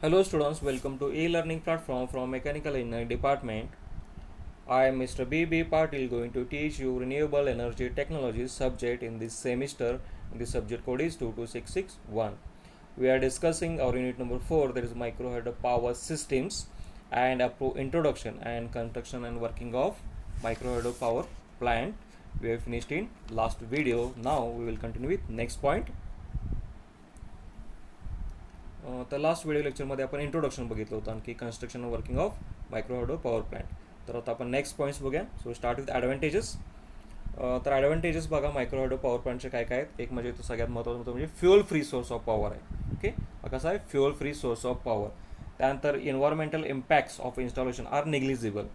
Hello students, welcome to e-learning platform from Mechanical Engineering Department. I am Mr. B.B. Patil going to teach you renewable energy technologies subject in this semester. The subject code is 22661. We are discussing our unit number 4, that is micro hydro power systems and introduction and construction and working of micro hydro power plant. We have finished in last video. Now we will continue with next point. तर last video लेक्चरमध्ये आपण introduction बघितलं होतं आणखी construction working of micro hydro power plant. तर आता आपण next points बघूया. So start with advantages. तर ॲडव्हान्टेजेस बघा मायक्रो हायड्रो पॉवर प्लांटचे काय काय आहेत. एक म्हणजे तो सगळ्यात महत्त्वाचं म्हणजे fuel free source of power आहे. ओके, हा कसा आहे fuel free source of power. त्यानंतर environmental impacts of installation are negligible.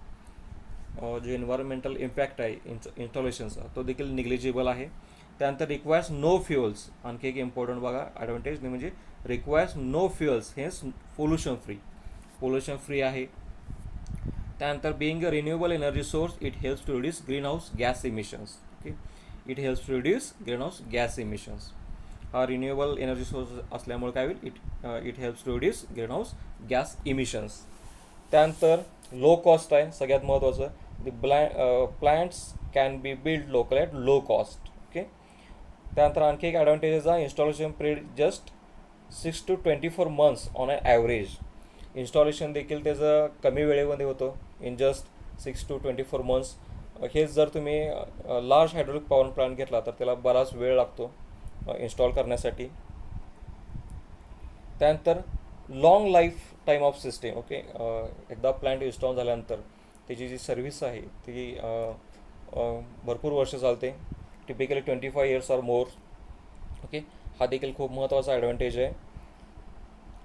जो एन्व्हायरमेंटल इम्पॅक्ट आहे इन्स्टॉलेशनचा तो देखील निग्लिजिबल आहे. त्यानंतर रिक्वायर्स नो फ्युअल्स. आणखी एक इम्पॉर्टंट बघा ॲडव्हान्टेज म्हणजे रिक्वायर्स नो फ्युअल्स, हेच पोल्युशन फ्री आहे. त्यानंतर being a renewable energy source it helps to reduce green house gas emissions. Okay, it helps to reduce green house gas emissions. हा renewable energy source असल्यामुळे काय होईल, it helps to reduce green house gas emissions. त्यानंतर low cost आहे सगळ्यात महत्त्वाचं. Plants can be build local at low cost. Okay, त्यानंतर आणखी एक ॲडव्हान्टेजेस आहे installation period just 6 to 24 months on a average. Installation देखील त्याचं कमी वेळेमध्ये होतं, इन जस्ट 6 to 24 months. हेच जर तुम्ही लार्ज हायड्रोलिक पॉवर प्लांट घेतला तर त्याला बराच वेळ लागतो इन्स्टॉल करण्यासाठी. त्यानंतर long life time of system. Okay, एकदा प्लांट इन्स्टॉल झाल्यानंतर त्याची जी सर्व्हिस आहे ती भरपूर वर्ष चालते, typically 25 years or more. Okay, हा देखील खूप महत्त्वाचा ॲडव्हान्टेज आहे.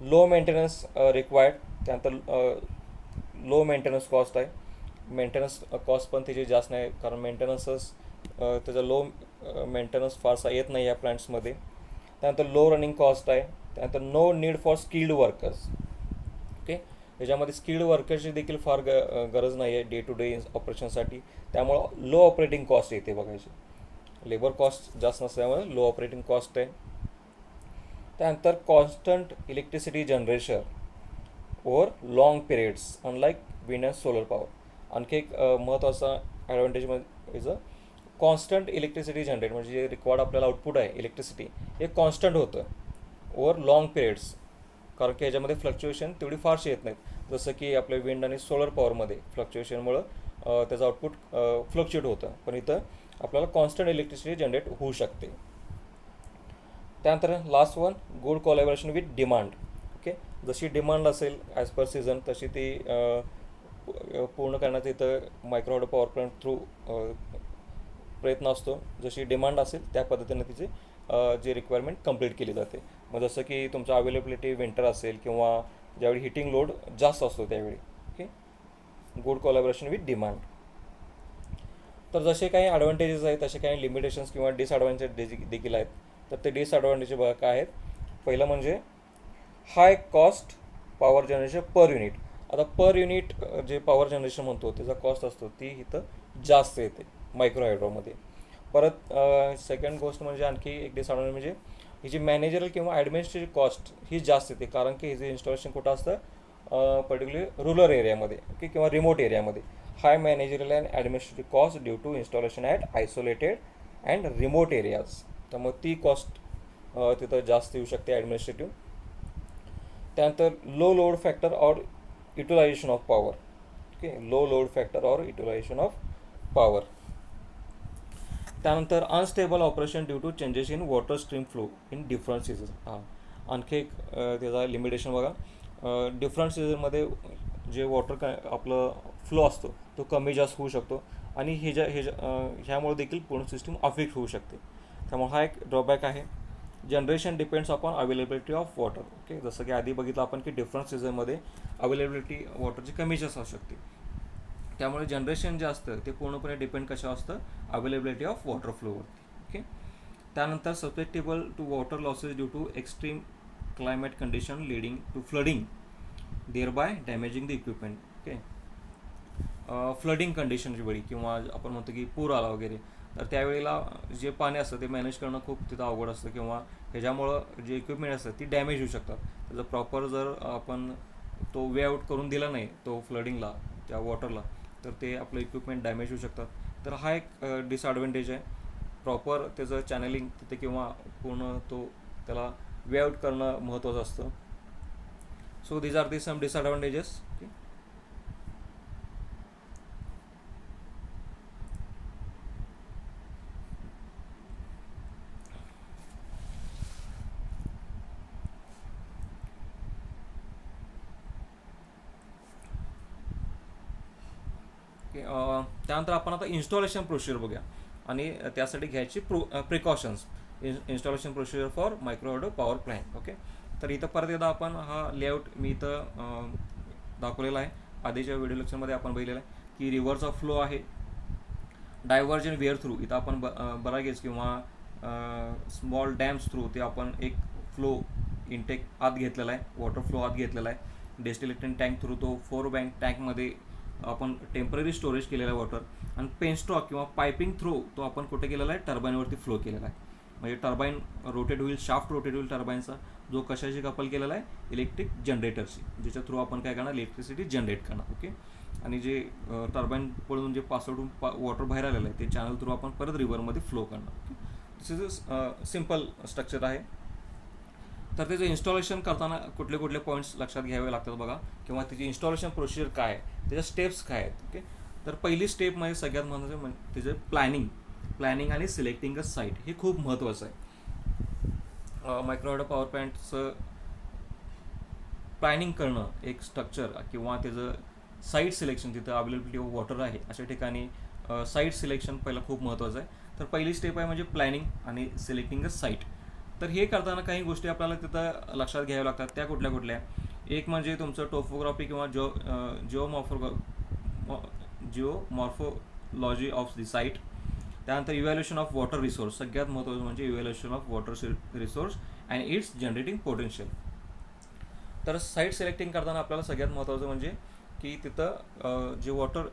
Low maintenance required. त्यानंतर लो मेंटेनन्स कॉस्ट आहे. मेंटेनन्स कॉस्ट पण त्याची जास्त नाही, कारण मेंटेनन्सच त्याचा लो मेंटेनन्स फारसा येत नाही या प्लांट्समध्ये. त्यानंतर लो रनिंग कॉस्ट आहे. त्यानंतर no need for skilled workers. Okay, याच्यामध्ये स्किल्ड वर्कर्सची देखील फार गरज नाही आहे डे टू डे ऑपरेशनसाठी. त्यामुळं लो ऑपरेटिंग कॉस्ट येते बघायची. लेबर कॉस्ट जास्त नसल्यामुळे लो ऑपरेटिंग कॉस्ट आहे. त्यानंतर constant electricity generation over long periods unlike wind and solar power. आणखी एक महत्त्वाचा advantage is a constant electricity generate, म्हणजे जे रिक्वायर्ड आपल्याला आउटपुट आहे इलेक्ट्रिसिटी हे कॉन्स्टंट होतं ओव्हर लॉंग पिरियड्स, कारण की ह्याच्यामध्ये फ्लक्च्युएशन तेवढी फारशी येत नाहीत. जसं की आपल्या विंड आणि सोलर पॉवरमध्ये फ्लक्च्युएशनमुळं त्याचं आउटपुट फ्लक्च्युएट होतं, पण इथं आपल्याला कॉन्स्टंट इलेक्ट्रिसिटी जनरेट होऊ शकते. त्यानंतर last one good collaboration with demand. Okay, जशी डिमांड असेल ॲज पर सीझन तशी ती पूर्ण करण्याचा इथं micro hydro power plant through प्रयत्न असतो. जशी डिमांड असेल त्या पद्धतीने तिची जी रिक्वायरमेंट कंप्लीट केली जाते. मग जसं की तुमचं अवेलेबिलिटी विंटर असेल किंवा ज्यावेळी हिटिंग लोड जास्त असतो त्यावेळी. Okay, good collaboration with demand. तर जसे काही ॲडव्हान्टेजेस आहेत तसे काही लिमिटेशन्स किंवा डिसॲडव्हान्टेज देखील आहेत. तर ते डिसॲडव्हान्टेज बघा काय आहेत. पहिलं म्हणजे high cost power generation per unit. आता पर युनिट जे पॉवर जनरेशन म्हणतो त्याचा कॉस्ट असतो ती इथं जास्त येते मायक्रो हायड्रोमध्ये. परत सेकंड गोष्ट म्हणजे आणखी एक डिसॲडव्हान्टेज म्हणजे हिची मॅनेजरल किंवा ॲडमिनिस्ट्रेटिव्ह कॉस्ट ही जास्त येते, कारण की हिचं इन्स्टॉलेशन कुठं असतं पर्टिक्युलरली रुरल एरियामध्ये. ओके, किंवा रिमोट एरियामध्ये. High managerial and administrative cost due to installation at isolated and remote areas. त्यामुळे ती कॉस्ट तिथं जास्त येऊ शकते ॲडमिनिस्ट्रेटिव्ह. त्यानंतर low load factor or utilization of power. Okay, low load factor or utilization of power. त्यानंतर unstable operation due to changes in water stream flow in different season. हां, आणखी एक त्याचा लिमिटेशन बघा. डिफरंट सीझनमध्ये जे वॉटर आपलं फ्लो असतो तो कमी जास्त होऊ शकतो आणि ह्यामुळे देखील पूर्ण सिस्टीम अफेक्ट होऊ शकते. त्यामुळे हा एक ड्रॉबॅक आहे. Generation depends upon availability of water. Okay, जसं की आधी बघितलं आपण की डिफरंट सीझनमध्ये अवेलेबिलिटी वॉटरची कमी जास्त असू शकते. त्यामुळे जनरेशन जे असतं ते पूर्णपणे डिपेंड कशावर असतं, अवेलेबिलिटी ऑफ वॉटर फ्लोवरती. ओके, त्यानंतर subjectable to water losses due to extreme climate condition leading to flooding thereby damaging the equipment. Okay, flooding कंडिशनची वेळी किंवा आपण म्हणतो की पूर आला वगैरे तर त्यावेळेला जे पाणी असतं ते मॅनेज करणं खूप तिथं अवघड असतं किंवा ह्याच्यामुळं जे इक्विपमेंट असतात ती डॅमेज होऊ शकतात. त्याचं प्रॉपर जर आपण तो वे आउट करून दिला नाही तो फ्लडिंगला त्या वॉटरला, तर ते आपलं इक्विपमेंट डॅमेज होऊ शकतात. तर हा एक डिसॲडव्हान्टेज आहे. प्रॉपर त्याचं चॅनलिंग तिथे किंवा पूर्ण तो त्याला वे आउट करणं महत्त्वाचं असतं. So these are the some disadvantages. त्यानंतर आपण आता इन्स्टॉलेशन प्रोसिजर बघूया आणि त्यासाठी घ्यायची precautions. Installation procedure for micro hydro power plant. Okay, तर इथं परत एकदा आपण हा लेआउट मी इथं दाखवलेला आहे. आधीच्या व्हिडिओ लेक्चरमध्ये आपण बघितलेलं आहे की रिव्हरचा फ्लो आहे, डायव्हर्जन वेअर थ्रू इथं आपण बरागेज किंवा स्मॉल डॅम्स थ्रू ते आपण एक फ्लो इनटेक आत घेतलेला आहे, वॉटर फ्लो आत घेतलेला आहे. डेस्टिलेटिंग टँक थ्रू तो 4 बँक टँकमध्ये आपण टेम्पररी स्टोरेज केलेला आहे वॉटर, आणि पेनस्टॉक किंवा पायपिंग थ्रू तो आपण कुठे केलेला आहे, टर्बाईनवरती फ्लो केलेला आहे. म्हणजे टर्बाईन रोटेट होईल, शाफ्ट रोटेट होईल टर्बाईनचा, जो कशाशी कपल केलेला आहे, इलेक्ट्रिक जनरेटरशी, ज्याच्या थ्रू आपण काय करणार, इलेक्ट्रिसिटी जनरेट करणार. ओके, आणि जे टर्बाईन पळून जे पासवरून वॉटर बाहेर आलेलं आहे ते चॅनल थ्रू आपण परत रिव्हरमध्ये फ्लो करणार. दिस इज अ सिम्पल स्ट्रक्चर आहे. तर त्याचं इन्स्टॉलेशन करताना कुठले कुठले पॉईंट्स लक्षात घ्यावे लागतात बघा, किंवा त्याची इन्स्टॉलेशन प्रोसिजर काय आहे, त्याच्या स्टेप्स काय आहेत. ओके, तर पहिली स्टेप म्हणजे सगळ्यात महत्त्वाचं म्हणजे त्याचं प्लॅनिंग आणि सिलेक्टिंग अ साईट, हे खूप महत्त्वाचं आहे. मायक्रो हायड्रो पॉवर प्लॅन्टचं प्लॅनिंग करणं, एक स्ट्रक्चर किंवा त्याचं साईट सिलेक्शन, तिथं अवेलेबिलिटी ऑफ वॉटर आहे अशा ठिकाणी साईट सिलेक्शन पहिलं खूप महत्त्वाचं आहे. तर पहिली स्टेप आहे म्हणजे प्लॅनिंग आणि सिलेक्टिंग अ साईट. तर हे करताना काही गोष्टी आपल्याला तिथं लक्षात घ्याव्या लागतात. त्या कुठल्या एक म्हणजे तुमचं टोपोग्राफी किंवा जिओमॉर्फोलॉजी ऑफ द साईट. त्यानंतर इव्हॅल्युएशन ऑफ वॉटर रिसोर्स, सगळ्यात महत्त्वाचं म्हणजे evaluation of water resource and it's generating potential. तर साईट सिलेक्टिंग करताना आपल्याला सगळ्यात महत्त्वाचं म्हणजे की तिथं जे वॉटर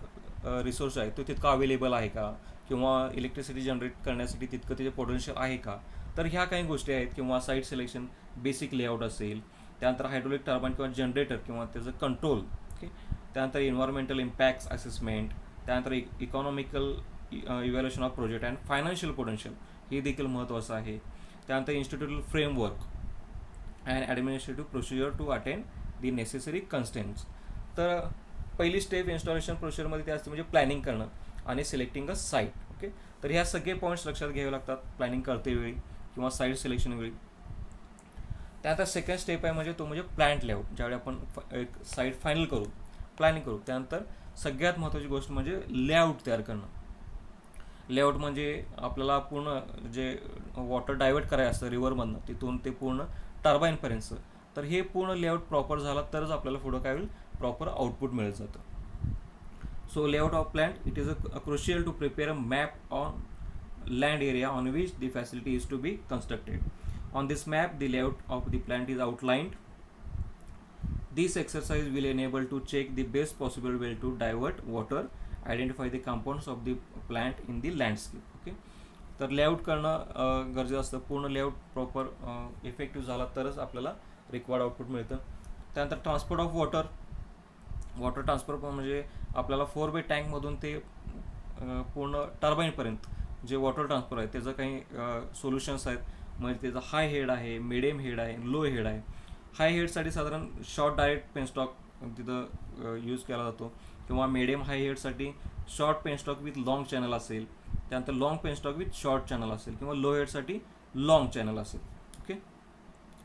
रिसोर्स आहे तो तितका अवेलेबल आहे का, किंवा इलेक्ट्रिसिटी जनरेट करण्यासाठी तितकं त्याचे पोटेन्शियल आहे का. तर ह्या काही गोष्टी आहेत. किंवा साईट सिलेक्शन, बेसिक लेआउट असेल, त्यानंतर हायड्रोलिक टर्बाईन किंवा जनरेटर किंवा त्याचं कंट्रोल. ओके, त्यानंतर एन्व्हायरमेंटल इम्पॅक्ट्स असेसमेंट, त्यानंतर economical evaluation of project and financial potential, हे देखील महत्त्वाचं आहे. त्यानंतर institutional framework and administrative procedure to attend the necessary constraints. तर पहिली स्टेप इन्स्टॉलेशन प्रोसिजरमध्ये ते असते म्हणजे प्लॅनिंग करणं आणि सिलेक्टिंग अ साईट. ओके, तर ह्या सगळे पॉईंट्स लक्षात घ्यावे लागतात प्लॅनिंग करतेवेळी किंवा साईट सिलेक्शन वेळी. त्यानंतर सेकंड स्टेप आहे म्हणजे तो म्हणजे प्लॅन्ट लेआउट. ज्यावेळी आपण एक साईट फायनल करू, प्लॅनिंग करू, त्यानंतर सगळ्यात महत्त्वाची गोष्ट म्हणजे लेआउट तयार करणं. लेआउट म्हणजे आपल्याला पूर्ण जे वॉटर डायव्हर्ट करायचं असतं रिव्हरमधनं, तिथून ते पूर्ण टर्बाईनपर्यंतचं. तर हे पूर्ण लेआउट प्रॉपर झाला तरच आपल्याला पुढं काय होईल, प्रॉपर आउटपुट मिळत जातं. So layout of plant, it is crucial to prepare a map on land area on which the facility is to be constructed. On this map, the layout of the plant is outlined. This exercise will enable to check the best possible way to divert water, identify the components of the plant in the landscape. Okay, तर layout करणं गरजेचं असतं. पूर्ण layout proper effective झाला तरच आपल्याला required output मिळतं. त्यानंतर ट्रान्सपोर्ट ऑफ वॉटर ट्रान्सफर म्हणजे आपल्याला 4 बाय टँकमधून ते पूर्ण टर्बाईनपर्यंत जे वॉटर ट्रान्सफर आहे त्याचं काही सोल्युशन्स आहेत. म्हणजे त्याचा हाय हेड आहे, मिडियम हेड आहे, लो हेड आहे. हाय हेडसाठी साधारण शॉर्ट डायरेक्ट पेनस्टॉक तिथं यूज केला जातो, किंवा मिडियम हाय हेडसाठी short penstock with long channel असेल, त्यानंतर long penstock with short channel असेल, किंवा लो हेडसाठी लाँग चॅनल असेल. ओके,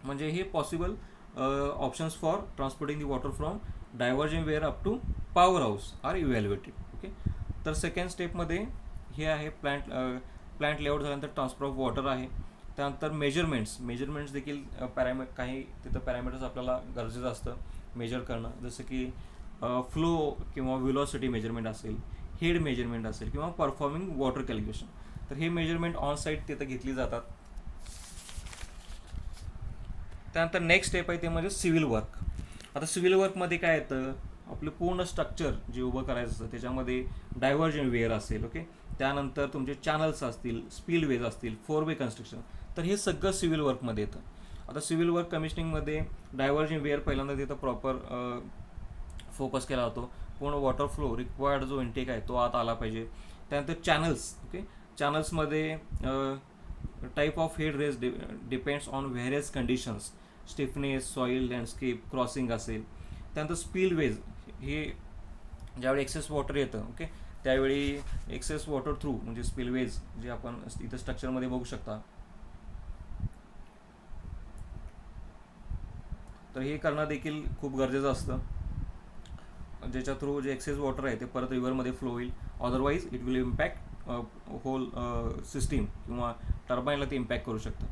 म्हणजे हे possible options for transporting the water from diversion weir up to power house are evaluated. Okay, तर सेकंड स्टेपमध्ये हे आहे प्लॅन्ट लेआउट झाल्यानंतर ट्रान्सफर ऑफ वॉटर आहे. त्यानंतर मेजरमेंट्स देखील काही तिथं पॅरामीटर्स आपल्याला गरजेचं असतं मेजर करणं, जसं की फ्लो किंवा व्हिलॉसिटी मेजरमेंट असेल, हेड मेजरमेंट असेल, किंवा परफॉर्मिंग वॉटर कॅल्क्युलेशन. तर हे मेजरमेंट ऑन साईट तिथं घेतली जातात. त्यानंतर नेक्स्ट स्टेप आहे ते म्हणजे सिव्हिल वर्क. आता सिव्हिल वर्कमध्ये काय येतं, आपलं पूर्ण स्ट्रक्चर जे उभं करायचं असतं त्याच्यामध्ये डायव्हर्जन वेअर असेल. ओके, त्यानंतर तुमचे चॅनल्स असतील, स्पिलवेज असतील, 4 वे कन्स्ट्रक्शन, तर हे सगळं सिव्हिल वर्कमध्ये येतं. आता सिव्हिल वर्क कमिशनिंगमध्ये डायव्हर्जन वेअर पहिल्यांदा तिथं प्रॉपर फोकस केला जातो. पूर्ण वॉटर फ्लो रिक्वायर्ड जो इंटेक आहे तो आत आला पाहिजे. त्यानंतर चॅनल्स, ओके, चॅनल्समध्ये type of head race depends on various conditions, stiffness, soil, landscape, crossing असेल. त्यानंतर स्पिलवेज, हे ज्यावेळी एक्सेस वॉटर येतं, ओके, त्यावेळी एक्सेस वॉटर थ्रू म्हणजे स्पिलवेज जे आपण इथं स्ट्रक्चरमध्ये बघू शकता, तर हे करणं देखील खूप गरजेचं असतं, ज्याच्या थ्रू जे एक्सेस वॉटर आहे ते परत रिव्हरमध्ये फ्लो होईल. Otherwise it will impact whole system किंवा टर्बाईनला ते इम्पॅक्ट करू शकतं.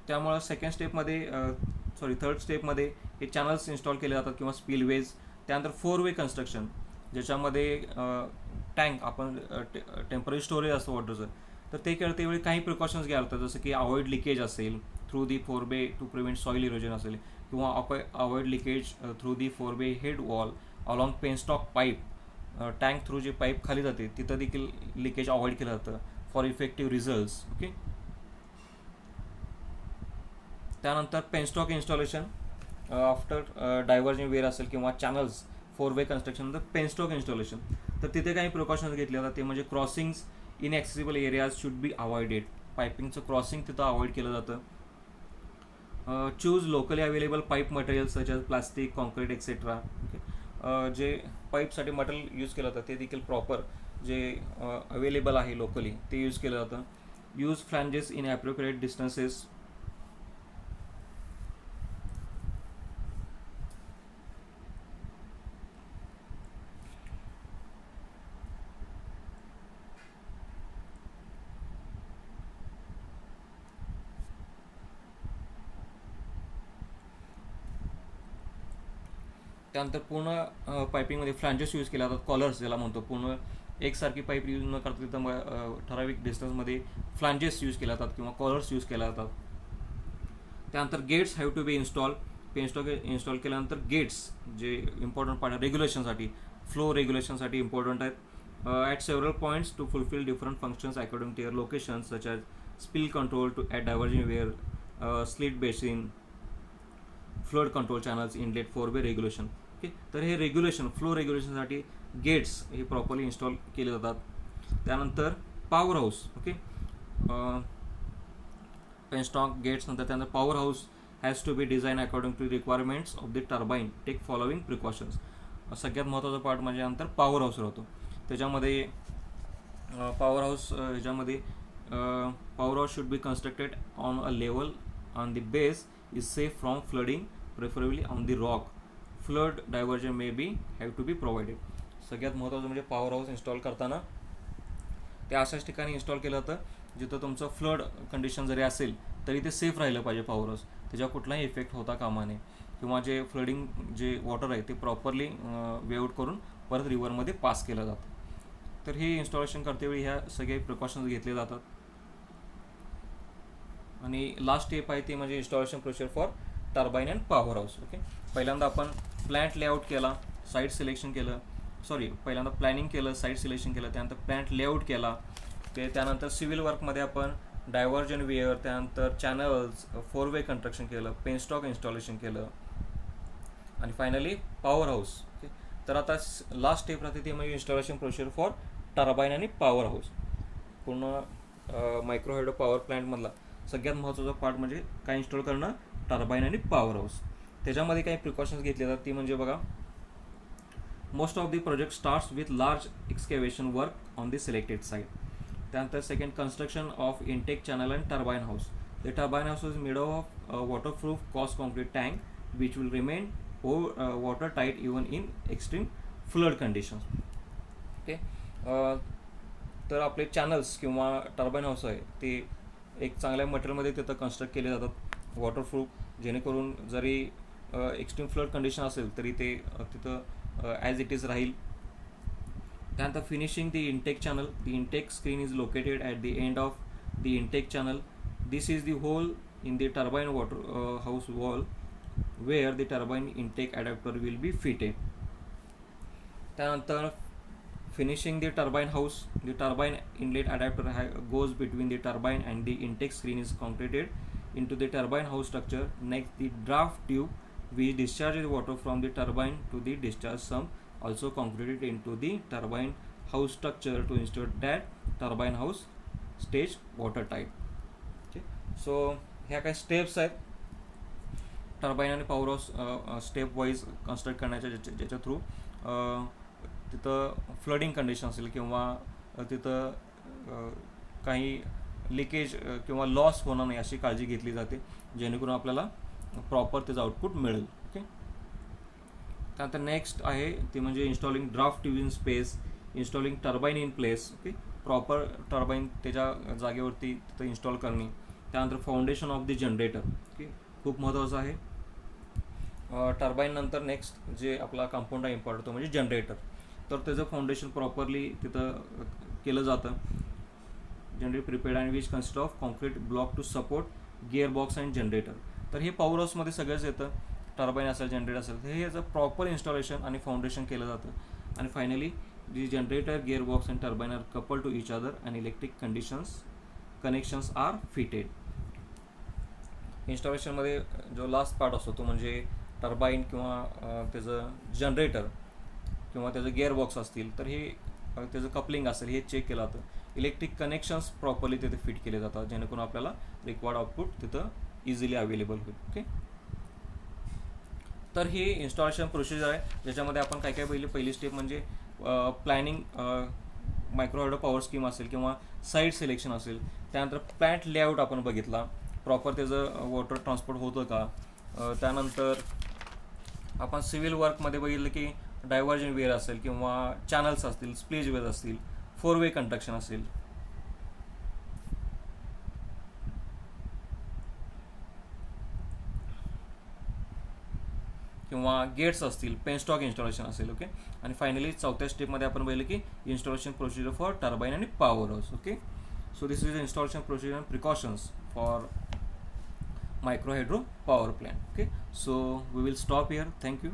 त्यामुळं थर्ड स्टेपमध्ये हे चॅनल्स इन्स्टॉल केले जातात किंवा स्पिलवेज. त्यानंतर 4-वे कन्स्ट्रक्शन, ज्याच्यामध्ये टँक आपण टेम्पररी स्टोरेज असतं वॉटरचं, तर ते करतेवेळी काही प्रिकॉशन्स घ्यायला लागतात, जसं की अवॉइड लिकेज असेल थ्रू दी 4-वे टू प्रिव्हेंट सॉईल इरोजन असेल, किंवा अवॉइड लिकेज थ्रू दी 4-वे head wall along penstock pipe. Tank through जे पाईप खाली जाते तिथं देखील लिकेज अवॉइड केलं जातं फॉर इफेक्टिव्ह रिझल्ट्स. ओके. त्यानंतर penstock installation after diversion weir असेल किंवा चॅनल्स 4-वे कन्स्ट्रक्शन, तर पेनस्टॉक इन्स्टॉलेशन, तर तिथे काही प्रिकॉशन्स घेतले जातात. ते म्हणजे crossings inaccessible areas should be avoided. पायपिंगचं crossing तिथं अवॉइड केलं जातं. Choose locally available pipe material such as plastic, concrete etcetera. जे पाईपसाठी मटेरियल यूज केलं जातं ते देखील प्रॉपर जे अवेलेबल आहे लोकली ते यूज केलं जातं. Use flanges in appropriate distances. त्यानंतर पूर्ण पायपिंगमध्ये फ्लॅन्जेस यूज केल्या जातात, कॉलर्स ज्याला म्हणतो. पूर्ण एकसारखी पाईप यूज न करता तिथं ठराविक डिस्टन्समध्ये फ्लॅन्जेस यूज केल्या जातात किंवा कॉलर्स यूज केल्या जातात. त्यानंतर gates have to be install. Penstock install केल्यानंतर गेट्स जे इम्पॉर्टंट पार्ट आहे रेग्युलेशनसाठी, फ्लो रेग्युलेशनसाठी इम्पॉर्टंट आहेत. At several points to fulfil different functions according to your location, such as spill control to at diversion weir, silt basin, flood control channels, inlet, 4-वे regulation. Okay. तर हे regulation, flow रेग्युलेशनसाठी gates हे properly install केले जातात. त्यानंतर power house, okay, penstock gates. नंतर त्यानंतर power house has to be design according to requirements of the turbine, take following precautions. सगळ्यात महत्त्वाचा पार्ट म्हणजे नंतर पॉवर हाऊस राहतो. त्याच्यामध्ये पॉवर हाऊस ह्याच्यामध्ये power house should be constructed on a level on the base is safe from flooding, preferably on the rock. Flood diversion may be have to be provided. सगळ्यात महत्त्वाचं म्हणजे power house install करताना ते अशाच ठिकाणी install केलं जातं जिथं तुमचं फ्लड कंडिशन जरी असेल तरी ते सेफ राहिलं पाहिजे पॉवर हाऊस, त्याच्यावर कुठलाही इफेक्ट होता कामा नये, किंवा जे फ्लडिंग जे वॉटर आहे ते प्रॉपरली वे आउट करून परत रिव्हरमध्ये पास केलं जातं. तर हे इन्स्टॉलेशन करतेवेळी ह्या सगळे प्रिकॉशन्स घेतले जातात. आणि लास्ट स्टेप आहे ते म्हणजे installation procedure for turbine and power house. Okay. पहिल्यांदा आपण प्लॅन्ट लेआउट केला, साईट सिलेक्शन केलं, पहिल्यांदा प्लॅनिंग केलं, साईट सिलेक्शन केलं, त्यानंतर प्लॅन्ट लेआउट केला, त्यानंतर सिव्हिल वर्कमध्ये आपण डायव्हर्जन वेअर, त्यानंतर चॅनल्स, 4-वे कन्स्ट्रक्शन केलं, पेनस्टॉक इन्स्टॉलेशन केलं, आणि फायनली पॉवर हाऊस. ओके. तर आता लास्ट स्टेप राहते ते म्हणजे इन्स्टॉलेशन प्रोसिजर फॉर टर्बाईन आणि पॉवर हाऊस. पूर्ण मायक्रो हायड्रो पॉवर प्लॅन्टमधला सगळ्यात महत्त्वाचा पार्ट म्हणजे काय इन्स्टॉल करणं, टर्बाईन आणि पॉवर हाऊस. त्याच्यामध्ये काही प्रिकॉशन्स घेतले जातात ती म्हणजे बघा, most of the project starts with large excavation work on the selected site. त्यानंतर second, construction of intake channel and turbine house. The turbine house is made of waterproof cast concrete tank which will remain water tight even in extreme flood conditions. Okay. तर आपले channels किंवा turbine house आहे ते एक चांगल्या मटेरियलमध्ये तिथं construct केले जातात, वॉटरप्रूफ, जेणेकरून जरी एक्स्ट्रीम फ्लड कंडिशन असेल तरी ते तिथं ॲज इट इज राहील. त्यानंतर finishing the intake channel. The intake screen is located at the end of the intake channel. This is the hole in the turbine water house wall where the turbine intake adapter will be fitted. त्यानंतर Finishing the turbine house, the turbine inlet adapter goes between the turbine and the intake screen is concreted into the turbine house structure. Next, the draft tube which discharges water from the turbine to the discharge sump also concreted into the turbine house structure to ensure that turbine house stays watertight. Okay, so ह्या काही steps आहेत turbine आणि power house step wise construct करण्याच्या ज्याच्या through तिथं flooding condition असेल किंवा तिथं काही लिकेज किंवा लॉस होणार नाही अशी काळजी घेतली जाते जेणेकरून आपल्याला प्रॉपर त्याचं आउटपुट मिळेल. ओके, त्यानंतर नेक्स्ट आहे ते म्हणजे installing draft tube in space, installing turbine in place. Okay, proper turbine त्याच्या जागेवरती तिथं इन्स्टॉल करणे. त्यानंतर foundation of the generator. Okay, खूप महत्त्वाचं आहे. टर्बाईन नंतर नेक्स्ट जे आपला कंपाऊंड आहे इम्पॉर्टंट तो म्हणजे जनरेटर. तर त्याचं फाउंडेशन प्रॉपरली तिथं केलं जातं. Generator prepared and which consist of concrete block to support gear box and generator. तर हे पॉवर हाऊसमध्ये सगळंच येतं. टर्बाईन असेल, जनरेटर असेल, हे याचं प्रॉपर इन्स्टॉलेशन आणि फाउंडेशन केलं जातं. आणि finally the generator, gearbox and turbine are coupled to each other and electric connections are fitted. इन्स्टॉलेशनमध्ये जो लास्ट पार्ट असतो तो म्हणजे टर्बाईन किंवा त्याचं जनरेटर किंवा त्याचं गिअरबॉक्स असतील तर हे त्याचं कपलिंग असेल हे चेक केलं जातं. इलेक्ट्रिक कनेक्शन्स प्रॉपरली तिथे फिट केले जातात जेणेकरून आपल्याला रिक्वायर्ड आउटपुट तिथं इझिली अवेलेबल होईल. ओके, तर ही इन्स्टॉलेशन प्रोसिजर आहे ज्याच्यामध्ये आपण काय काय पहिली स्टेप म्हणजे planning micro hydro power scheme असेल किंवा साईट सिलेक्शन असेल. त्यानंतर प्लॅन्ट लेआउट आपण बघितला, प्रॉपर त्याचं वॉटर ट्रान्सपोर्ट होतं का. त्यानंतर आपण सिव्हिल वर्कमध्ये बघितलं की डायव्हर्जन वेअर असेल किंवा चॅनल्स असतील, स्प्लेज वेअर असतील, 4-वे कंडक्शन असेल. किंवा गेट्स असतील, पेनस्टॉक इन्स्टॉलेशन असेल. ओके, आणि फायनली चौथ्या स्टेपमध्ये आपण पाहिलं की इन्स्टॉलेशन प्रोसिजर फॉर टर्बाईन आणि power house. Okay, so this is installation procedure and precautions for micro hydro power plant. Okay, so we will stop here. Thank you.